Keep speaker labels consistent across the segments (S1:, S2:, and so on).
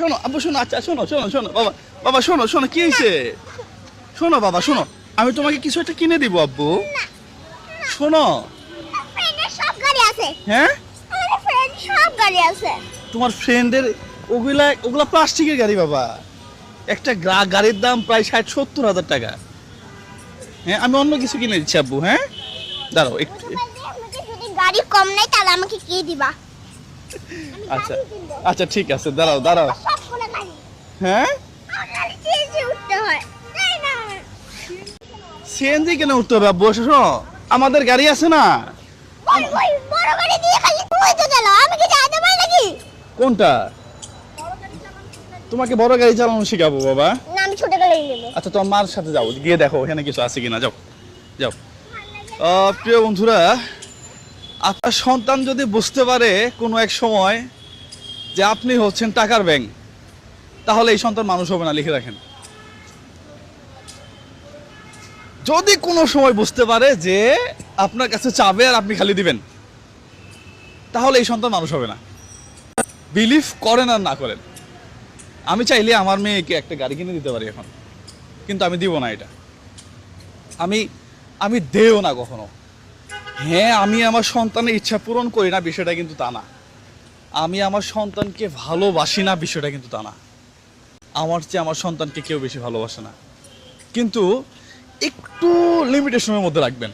S1: শোনো আব্বু শোনো, আচ্ছা শোনো শোনো শোনো বাবা, বাবা শোনো শোনো, কি হয়েছে? শোনো বাবা শোনো, আমি তোমাকে কিছু একটা কিনে দিব আব্বু। শোনো।
S2: ফ্রেন্ডের সব গাড়ি আছে।
S1: হ্যাঁ,
S2: আমাদের ফ্রেন্ড সব গাড়ি আছে।
S1: তোমার ফ্রেন্ডের ওগুলা ওগুলা প্লাস্টিকের গাড়ি বাবা। একটা গাড়ির দাম প্রায় 60-70 হাজার টাকা। হ্যাঁ, আমি অন্য কিছু কিনে দিচ্ছি আব্বু। হ্যাঁ দাঁড়াও একটু।
S2: আমাকে যদি গাড়ি কম নাই তাহলে আমাকে কি দিবা?
S1: আচ্ছা আচ্ছা ঠিক আছে, দাঁড়াও দাঁড়াও।
S2: সবগুলো গাড়ি।
S1: হ্যাঁ,
S2: আমার গাড়ি চেঞ্জে উঠতে হয়। তাই না?
S1: সিএনজি কেন উঠতে হবে আব্বু? শোনো, আমাদের গাড়ি আছে না।
S2: ওই বড় গাড়ি দিয়ে খালি তুই তো চালাও, আমি কি চালাতে পারি নাকি?
S1: কোনটা? তোমাকে বড় গাড়ি চালানো শেখাবো বাবা।
S2: না, আমি ছোট গাড়ি নেব।
S1: আচ্ছা তোমার মার সাথে যাও, গিয়ে দেখো এখানে কিছু আছে কিনা। যাও যাও। প্রিয় বন্ধুরা, আপনার সন্তান যদি বুঝতে পারে কোনো এক সময় যে আপনি হচ্ছেন টাকার ব্যাংক, তাহলে এই সন্তান মানুষ হবে না, লিখে রাখেন। যদি কোনো সময় বুঝতে পারে যে আপনার কাছে চাবে আর আপনি খালি দিবেন, তাহলে এই সন্তান মানুষ হবে না। বিলিভ করেন আর না করেন, আমি চাইলে আমার মেয়েকে একটা গাড়ি কিনে দিতে পারি এখন, কিন্তু আমি দিব না এটা। আমি আমি দেও না কখনো। হ্যাঁ, আমি আমার সন্তানের ইচ্ছা পূরণ করি না, বিষয়টা কিন্তু তা না। আমি আমার সন্তানকে ভালোবাসি না, বিষয়টা কিন্তু তা না। আমার চেয়ে আমার সন্তানকে কেউ বেশি ভালোবাসে না, কিন্তু একটু লিমিটেশনের মধ্যে রাখবেন।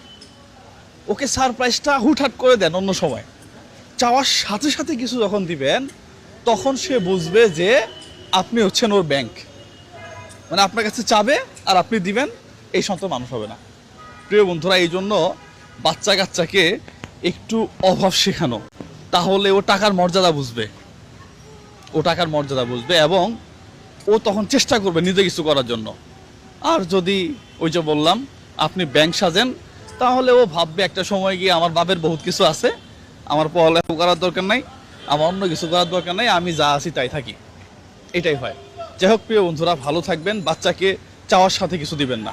S1: ওকে সারপ্রাইজটা হুটহাট করে দেন অন্য সময়, চাওয়ার সাথে সাথে কিছু যখন দিবেন, তখন সে বুঝবে যে আপনি হচ্ছেন ওর ব্যাংক। মানে আপনার কাছে চাবে আর আপনি দিবেন, এই সন্তান মানুষ হবে না। প্রিয় বন্ধুরা, এই জন্য বাচ্চা কাচ্চাকে একটু অভাব শেখানো, তাহলে ও টাকার মর্যাদা বুঝবে। ও টাকার মর্যাদা বুঝবে এবং ও তখন চেষ্টা করবে নিজে কিছু করার জন্য। আর যদি ওই যে বললাম আপনি ব্যাংক সাজেন, তাহলে ও ভাববে একটা সময় গিয়ে আমার বাপের বহুত কিছু আছে, আমার পড়ালেখা করার দরকার নাই, আমার অন্য কিছু করার দরকার নাই, আমি যা আছি তাই থাকি। এটাই হয়। যাই হোক প্রিয় বন্ধুরা, ভালো থাকবেন, বাচ্চাকে চাওয়ার সাথে কিছু দিবেন না।